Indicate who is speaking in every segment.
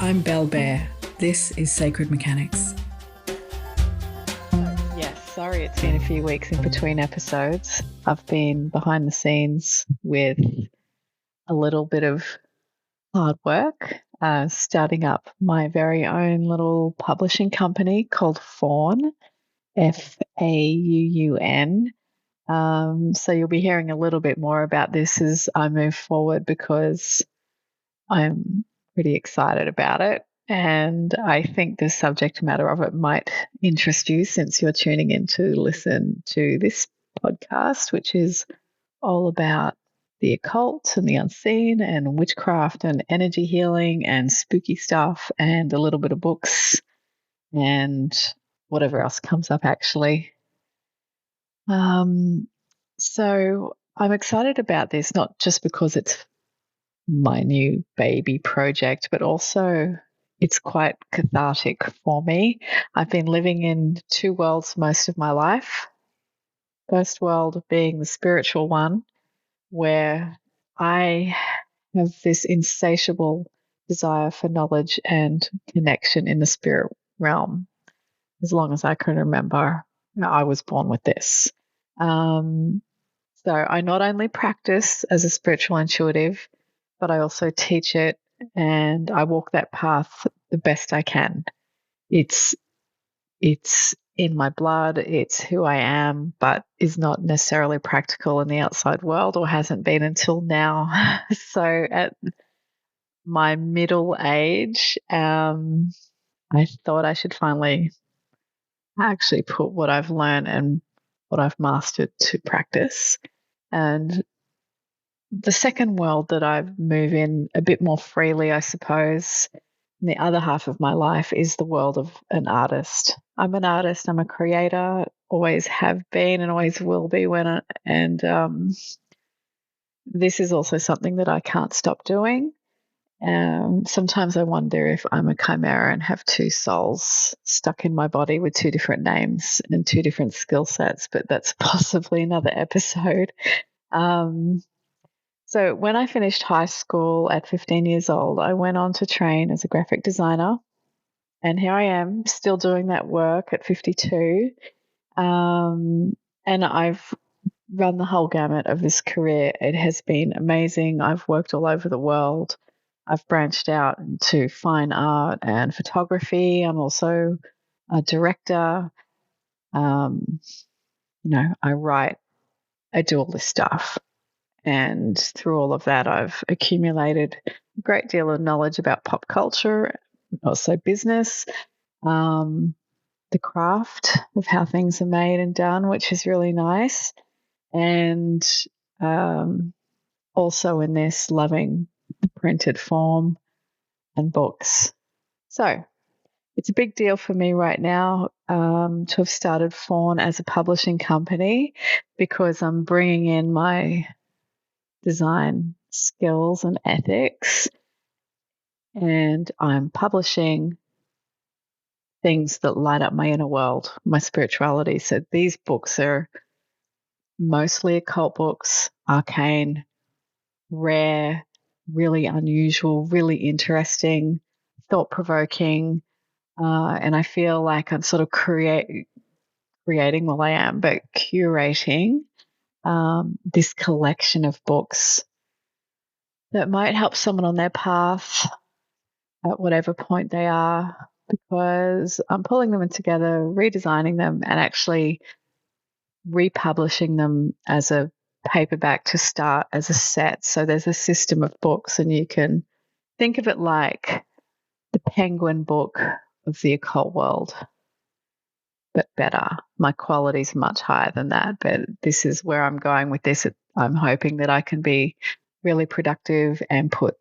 Speaker 1: I'm Belle Bear. This is Sacred Mechanics.
Speaker 2: Yes, sorry it's been a few weeks in between episodes. I've been behind the scenes with a little bit of hard work, starting up my very own little publishing company called Faun, Fauun. So you'll be hearing a little bit more about this as I move forward because I'm pretty excited about it. And I think the subject matter of it might interest you since you're tuning in to listen to this podcast, which is all about the occult and the unseen and witchcraft and energy healing and spooky stuff and a little bit of books and whatever else comes up, actually. So I'm excited about this, not just because it's my new baby project, but also it's quite cathartic for me. I've been living in two worlds most of my life. First world being the spiritual one, where I have this insatiable desire for knowledge and connection in the spirit realm. As long as I can remember, I was born with this. So I not only practice as a spiritual intuitive, but I also teach it and I walk that path the best I can. It's in my blood, it's who I am, but is not necessarily practical in the outside world or hasn't been until now. So at my middle age, I thought I should finally actually put what I've learned and what I've mastered to practice. And the second world that I move in a bit more freely, I suppose, in the other half of my life is the world of an artist. I'm an artist, I'm a creator, always have been and always will be this is also something that I can't stop doing. Sometimes I wonder if I'm a chimera and have two souls stuck in my body with two different names and two different skill sets, but that's possibly another episode. So when I finished high school at 15 years old, I went on to train as a graphic designer. And here I am still doing that work at 52. And I've run the whole gamut of this career. It has been amazing. I've worked all over the world. I've branched out into fine art and photography. I'm also a director. I write, I do all this stuff. And through all of that, I've accumulated a great deal of knowledge about pop culture, also business, the craft of how things are made and done, which is really nice. And also in this, loving the printed form and books. So it's a big deal for me right now to have started Faun as a publishing company because I'm bringing in my design skills and ethics, and I'm publishing things that light up my inner world, my spirituality. So these books are mostly occult books, arcane, rare, really unusual, really interesting, thought-provoking, and I feel like I'm sort of creating, well, I am, but curating this collection of books that might help someone on their path at whatever point they are, because I'm pulling them together, redesigning them, and actually republishing them as a paperback to start as a set. So there's a system of books, and you can think of it like the Penguin book of the occult world, but better. My quality's much higher than that, but this is where I'm going with this. I'm hoping that I can be really productive and put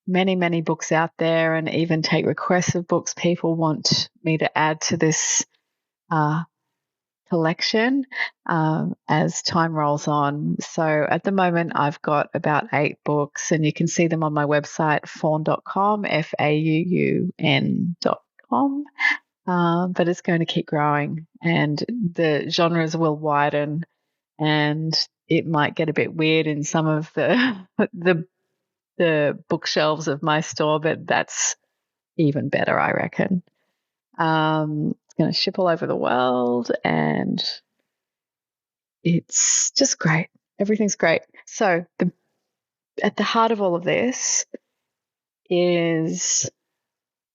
Speaker 2: many, many books out there and even take requests of books people want me to add to this collection as time rolls on. So at the moment, I've got about 8 books, and you can see them on my website, faun.com, Fauun.com. But it's going to keep growing, and the genres will widen, and it might get a bit weird in some of the bookshelves of my store, but that's even better, I reckon. It's going to ship all over the world, and it's just great. Everything's great. So at the heart of all of this is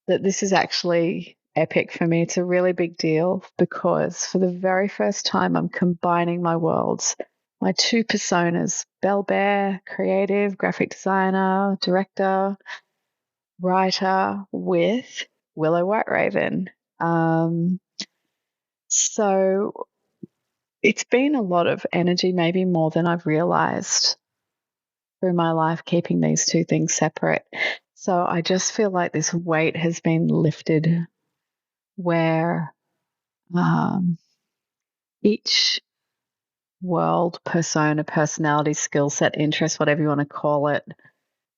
Speaker 2: that this is actually epic for me. It's a really big deal because for the very first time, I'm combining my worlds, my two personas, Belle Bear, creative, graphic designer, director, writer, with Willow Whiteraven. So it's been a lot of energy, maybe more than I've realized through my life, keeping these two things separate. So I just feel like this weight has been lifted where each world, persona, personality, skill set, interest, whatever you want to call it,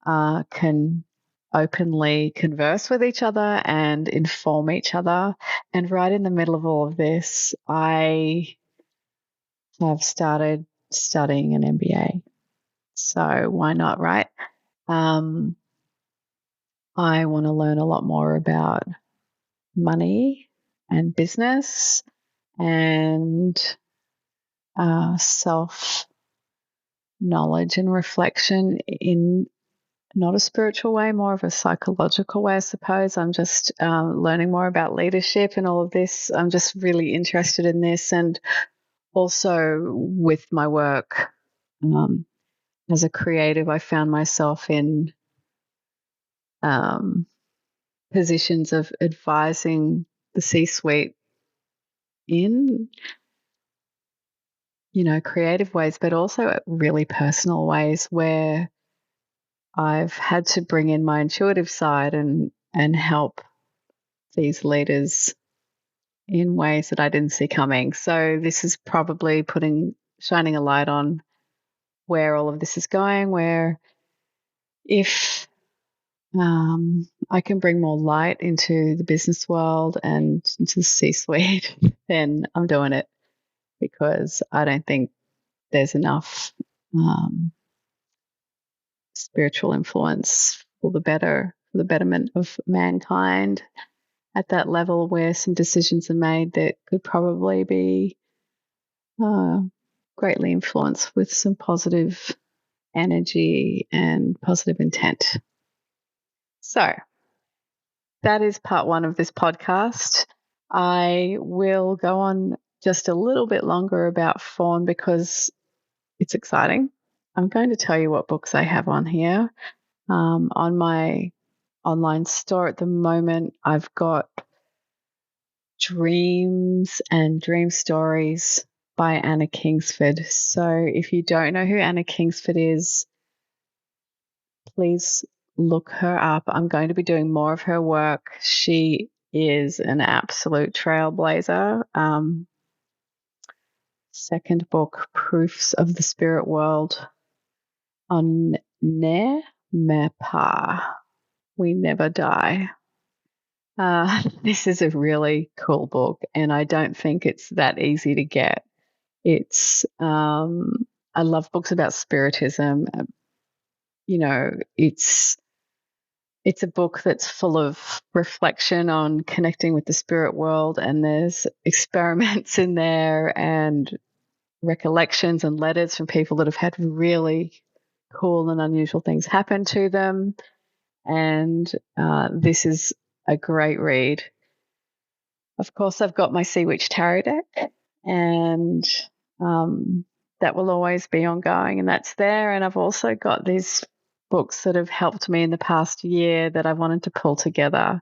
Speaker 2: can openly converse with each other and inform each other. And right in the middle of all of this, I have started studying an MBA. So why not, right? I want to learn a lot more about money and business and self knowledge and reflection in not a spiritual way, more of a psychological way, I suppose. I'm just learning more about leadership and all of this. I'm just really interested in this. And also with my work as a creative, I found myself in positions of advising the C-suite in, creative ways, but also really personal ways where I've had to bring in my intuitive side and help these leaders in ways that I didn't see coming. So this is probably shining a light on where all of this is going, where if I can bring more light into the business world and into the C-suite, then I'm doing it, because I don't think there's enough spiritual influence for the betterment of mankind at that level, where some decisions are made that could probably be greatly influenced with some positive energy and positive intent. So that is part one of this podcast. I will go on just a little bit longer about Fawn because it's exciting. I'm going to tell you what books I have on here. On my online store at the moment, I've got Dreams and Dream Stories by Anna Kingsford. So if you don't know who Anna Kingsford is, please look her up. I'm going to be doing more of her work. She is an absolute trailblazer. Second book, Proofs of the Spirit World, on Ne Me Pa, We Never Die. This is a really cool book, and I don't think it's that easy to get. It's I love books about spiritism. It's a book that's full of reflection on connecting with the spirit world, and there's experiments in there and recollections and letters from people that have had really cool and unusual things happen to them. And this is a great read. Of course, I've got my Sea Witch Tarot deck, and that will always be ongoing, and that's there. And I've also got these books that have helped me in the past year that I wanted to pull together,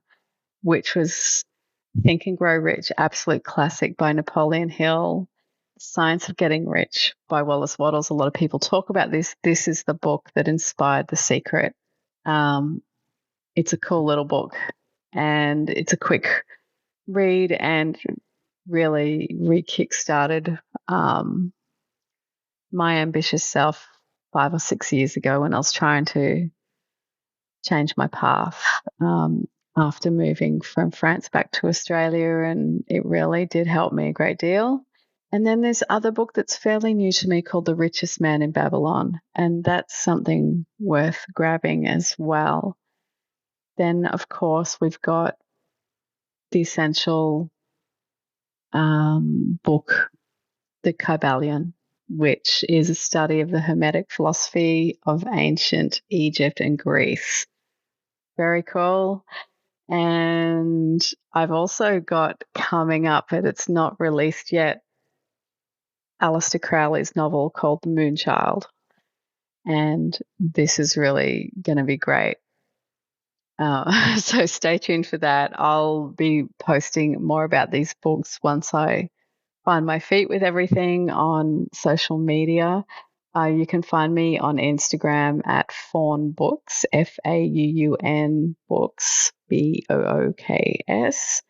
Speaker 2: which was Think and Grow Rich, absolute classic by Napoleon Hill, Science of Getting Rich by Wallace Wattles. A lot of people talk about this. This is the book that inspired The Secret. It's a cool little book, and it's a quick read and really re-kickstarted my ambitious self 5 or 6 years ago when I was trying to change my path after moving from France back to Australia, and it really did help me a great deal. And then there's other book that's fairly new to me called The Richest Man in Babylon, and that's something worth grabbing as well. Then, of course, we've got the essential book, The Kybalion, which is a study of the Hermetic philosophy of ancient Egypt and Greece. Very cool. And I've also got coming up, but it's not released yet, Aleister Crowley's novel called The Moonchild. And this is really going to be great. So stay tuned for that. I'll be posting more about these books once I find my feet with everything on social media. You can find me on Instagram at Fawn Books, Fauun Books, Books.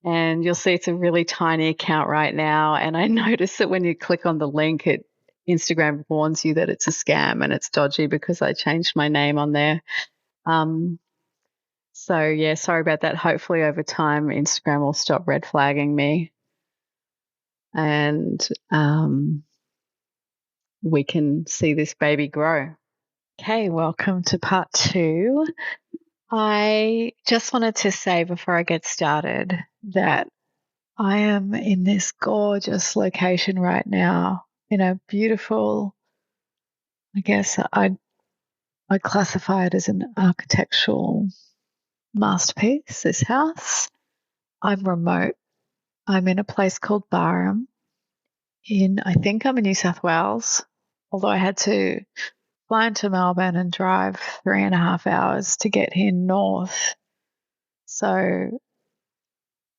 Speaker 2: And you'll see it's a really tiny account right now. And I notice that when you click on the link, Instagram warns you that it's a scam and it's dodgy because I changed my name on there. So, yeah, sorry about that. Hopefully over time, Instagram will stop red flagging me and we can see this baby grow. Okay, welcome to part 2. I just wanted to say before I get started that I am in this gorgeous location right now in a beautiful, I guess I'd classify it as an architectural masterpiece, this house. I'm remote. I'm in a place called Barham I think I'm in New South Wales, although I had to fly into Melbourne and drive 3.5 hours to get here north. So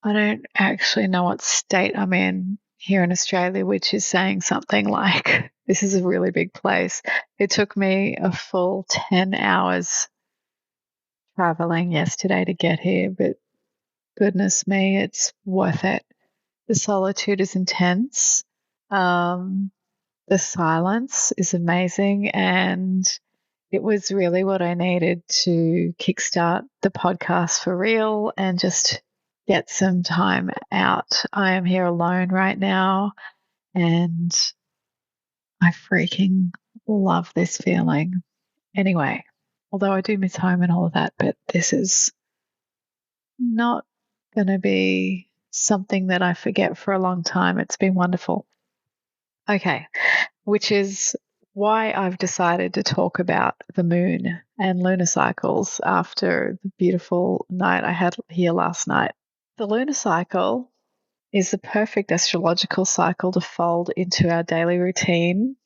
Speaker 2: I don't actually know what state I'm in here in Australia, which is saying something like, this is a really big place. It took me a full 10 hours traveling yesterday to get here, but goodness me, it's worth it. The solitude is intense. The silence is amazing, and it was really what I needed to kickstart the podcast for real and just get some time out. I am here alone right now, and I freaking love this feeling. Anyway, although I do miss home and all of that, but this is not going to be something that I forget for a long time. It's been wonderful. Okay, which is why I've decided to talk about the moon and lunar cycles after the beautiful night I had here last night. The lunar cycle is the perfect astrological cycle to fold into our daily routine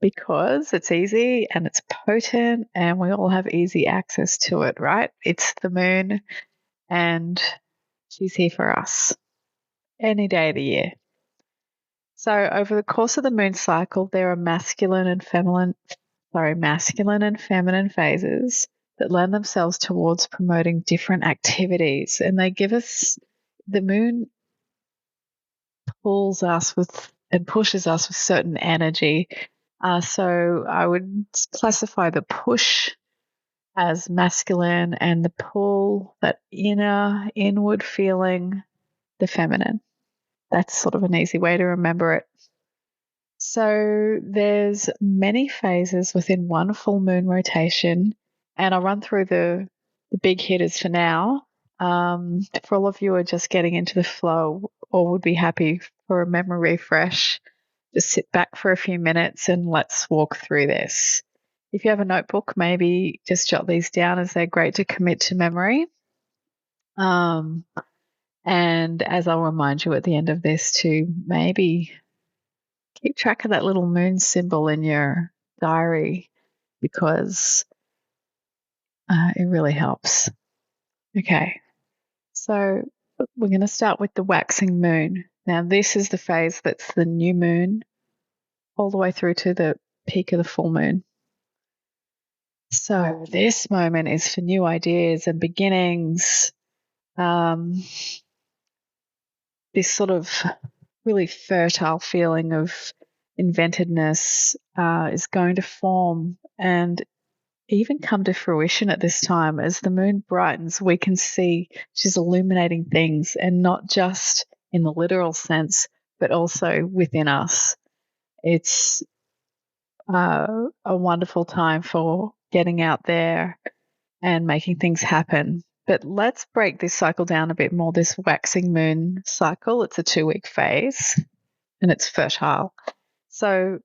Speaker 2: because it's easy and it's potent and we all have easy access to it, right? It's the moon and she's here for us any day of the year. So over the course of the moon cycle, there are masculine and feminine phases that lend themselves towards promoting different activities. And they give us, the moon pulls us with and pushes us with certain energy. So I would classify the push as masculine and the pull, that inward feeling, the feminine. That's sort of an easy way to remember it. So there's many phases within one full moon rotation, and I'll run through the big hitters for now. For all of you who are just getting into the flow or would be happy for a memory refresh, just sit back for a few minutes and let's walk through this. If you have a notebook, maybe just jot these down as they're great to commit to memory. And as I'll remind you at the end of this to maybe keep track of that little moon symbol in your diary because it really helps. Okay, so we're going to start with the waxing moon. Now, this is the phase that's the new moon all the way through to the peak of the full moon. So this moment is for new ideas and beginnings. This sort of really fertile feeling of inventiveness is going to form and even come to fruition at this time. As the moon brightens, we can see she's illuminating things, and not just in the literal sense, but also within us. It's a wonderful time for getting out there and making things happen. But let's break this cycle down a bit more. This waxing moon cycle, it's a 2-week phase and it's fertile. So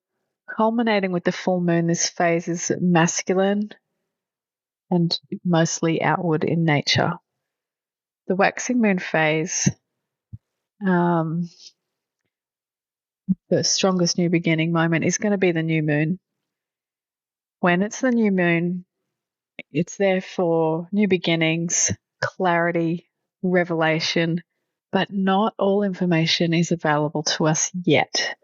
Speaker 2: culminating with the full moon, this phase is masculine and mostly outward in nature. The waxing moon phase, the strongest new beginning moment is going to be the new moon. When it's the new moon, it's there for new beginnings, clarity, revelation, but not all information is available to us yet.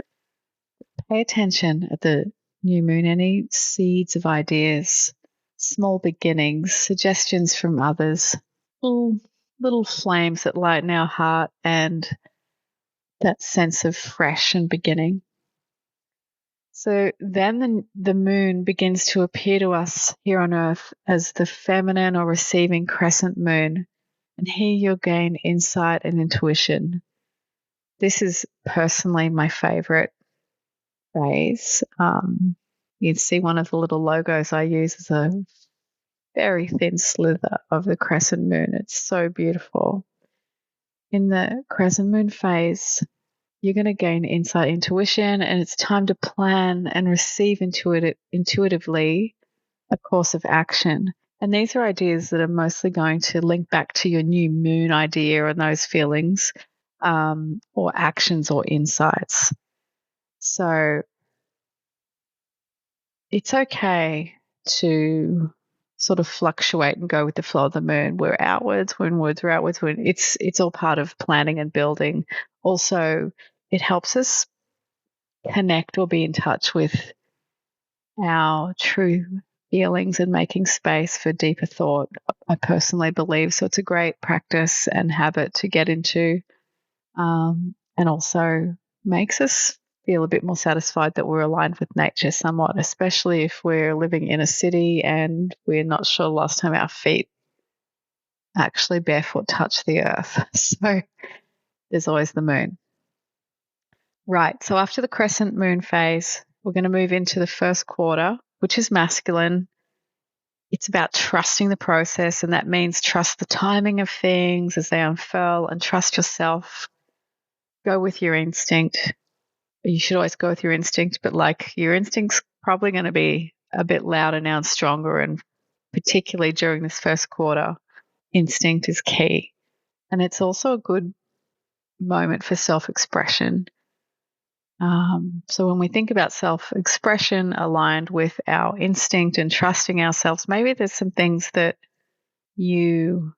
Speaker 2: Pay attention at the new moon, any seeds of ideas, small beginnings, suggestions from others, little flames that lighten our heart and that sense of fresh and beginning. So then the moon begins to appear to us here on Earth as the feminine or receiving crescent moon. And here you'll gain insight and intuition. This is personally my favorite phase. You'd see one of the little logos I use is a very thin slither of the crescent moon. It's so beautiful. In the crescent moon phase, you're going to gain insight, intuition, and it's time to plan and receive intuitively a course of action. And these are ideas that are mostly going to link back to your new moon idea and those feelings, or actions or insights. So it's okay to sort of fluctuate and go with the flow of the moon. We're outwards, we're inwards, we're outwards. It's all part of planning and building. Also, it helps us connect or be in touch with our true feelings and making space for deeper thought, I personally believe. So it's a great practice and habit to get into, and also makes us feel a bit more satisfied that we're aligned with nature somewhat, especially if we're living in a city and we're not sure last time our feet actually barefoot touched the earth. So there's always the moon. Right, so after the crescent moon phase, we're going to move into the first quarter, which is masculine. It's about trusting the process, and that means trust the timing of things as they unfurl and trust yourself. Go with your instinct. You should always go with your instinct, but like your instinct's probably going to be a bit louder now and stronger, and particularly during this first quarter, instinct is key. And it's also a good moment for self-expression. So when we think about self-expression aligned with our instinct and trusting ourselves, maybe there's some things that you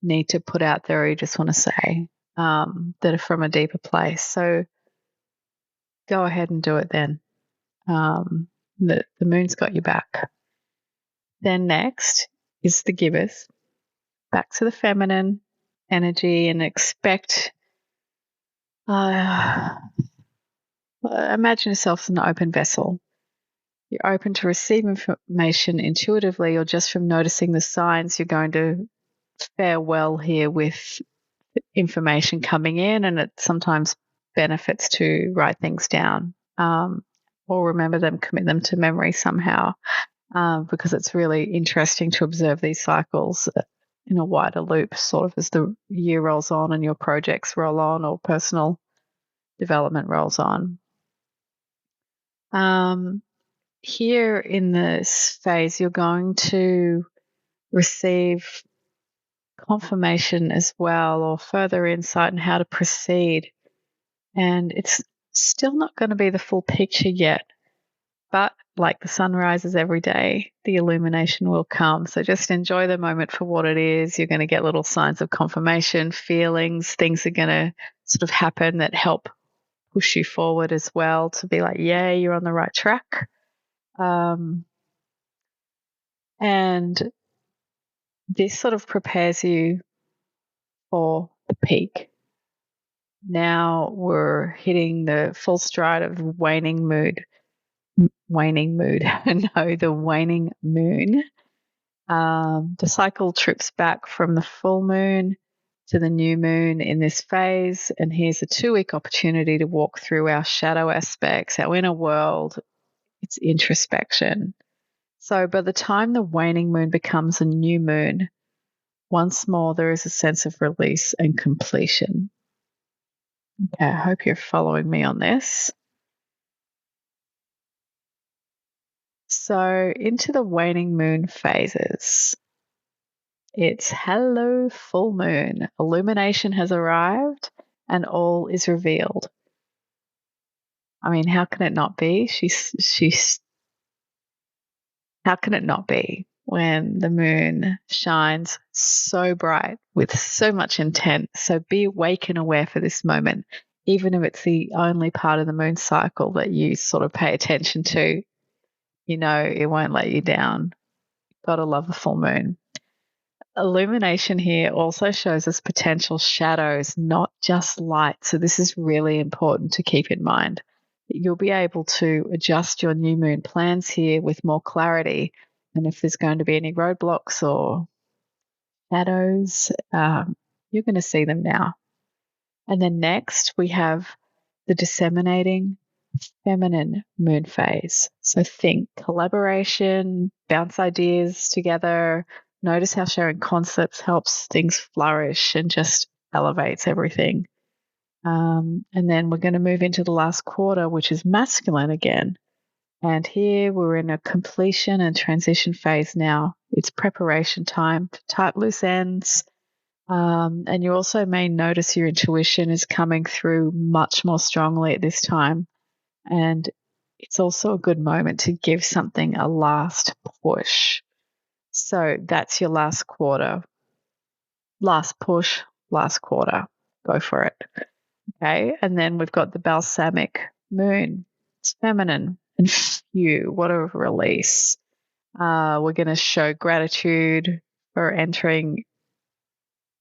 Speaker 2: need to put out there or you just want to say, that are from a deeper place. So go ahead and do it then. The moon's got your back. Then next is the givers. Back to the feminine energy and expect, imagine yourself as an open vessel. You're open to receive information intuitively or just from noticing the signs. You're going to fare well here with information coming in, and it sometimes benefits to write things down, or remember them, commit them to memory somehow, because it's really interesting to observe these cycles in a wider loop, sort of as the year rolls on and your projects roll on or personal development rolls on. Here in this phase, you're going to receive confirmation as well, or further insight on how to proceed. And it's still not going to be the full picture yet, but like the sun rises every day, the illumination will come. So just enjoy the moment for what it is. You're going to get little signs of confirmation, feelings, things are going to sort of happen that help push you forward as well, to be like, yeah, you're on the right track. And this sort of prepares you for the peak. Now we're hitting the full stride of the waning moon. The cycle trips back from the full moon to the new moon in this phase, and here's a 2-week opportunity to walk through our shadow aspects, our inner world. It's introspection. So by the time the waning moon becomes a new moon, once more there is a sense of release and completion. Okay, I hope you're following me on this. So into the waning moon phases. It's hello full moon. Illumination has arrived and all is revealed. I mean, how can it not be? How can it not be when the moon shines so bright with so much intent? So be awake and aware for this moment, even if it's the only part of the moon cycle that you sort of pay attention to. You know, it won't let you down. Gotta love a full moon. Illumination here also shows us potential shadows, not just light. So this is really important to keep in mind. You'll be able to adjust your new moon plans here with more clarity. And if there's going to be any roadblocks or shadows, you're going to see them now. And then next we have the disseminating feminine moon phase. So think collaboration, bounce ideas together. Notice how sharing concepts helps things flourish and just elevates everything. And then we're going to move into the last quarter, which is masculine again. And here we're in a completion and transition phase now. It's preparation time to tie loose ends. And you also may notice your intuition is coming through much more strongly at this time. And it's also a good moment to give something a last push. So that's your last quarter. Last push, last quarter. Go for it. Okay. And then we've got the balsamic moon. It's feminine and phew, what a release. We're going to show gratitude for entering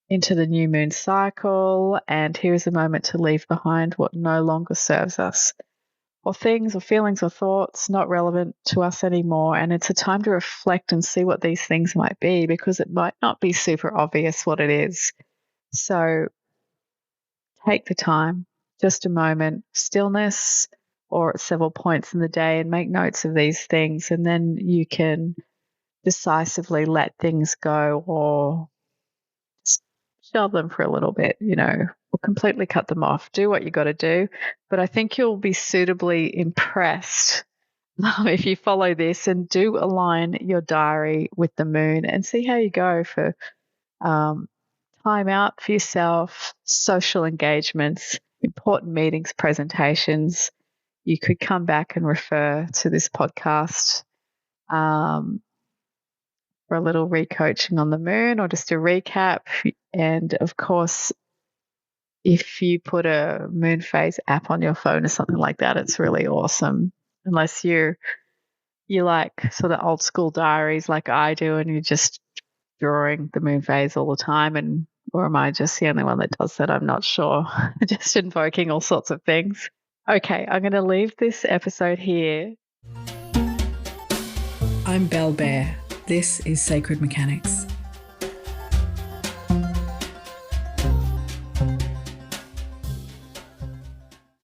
Speaker 2: into the new moon cycle. And here's a moment to leave behind what no longer serves us, or things or feelings or thoughts not relevant to us anymore. And it's a time to reflect and see what these things might be, because it might not be super obvious what it is. So take the time, just a moment, stillness, or at several points in the day, and make notes of these things. And then you can decisively let things go or shelve them for a little bit, or completely cut them off. Do what you got to do. But I think you'll be suitably impressed if you follow this and do align your diary with the moon and see how you go for time out for yourself, social engagements, important meetings, presentations. You could come back and refer to this podcast for a little recoaching on the moon or just a recap. And of course, if you put a moon phase app on your phone or something like that, it's really awesome. Unless you like sort of old school diaries like I do and you're just drawing the moon phase all the time, or am I just the only one that does that? I'm not sure. Just invoking all sorts of things. Okay, I'm going to leave this episode here.
Speaker 1: I'm Belle Bear. This is Sacred Mechanics.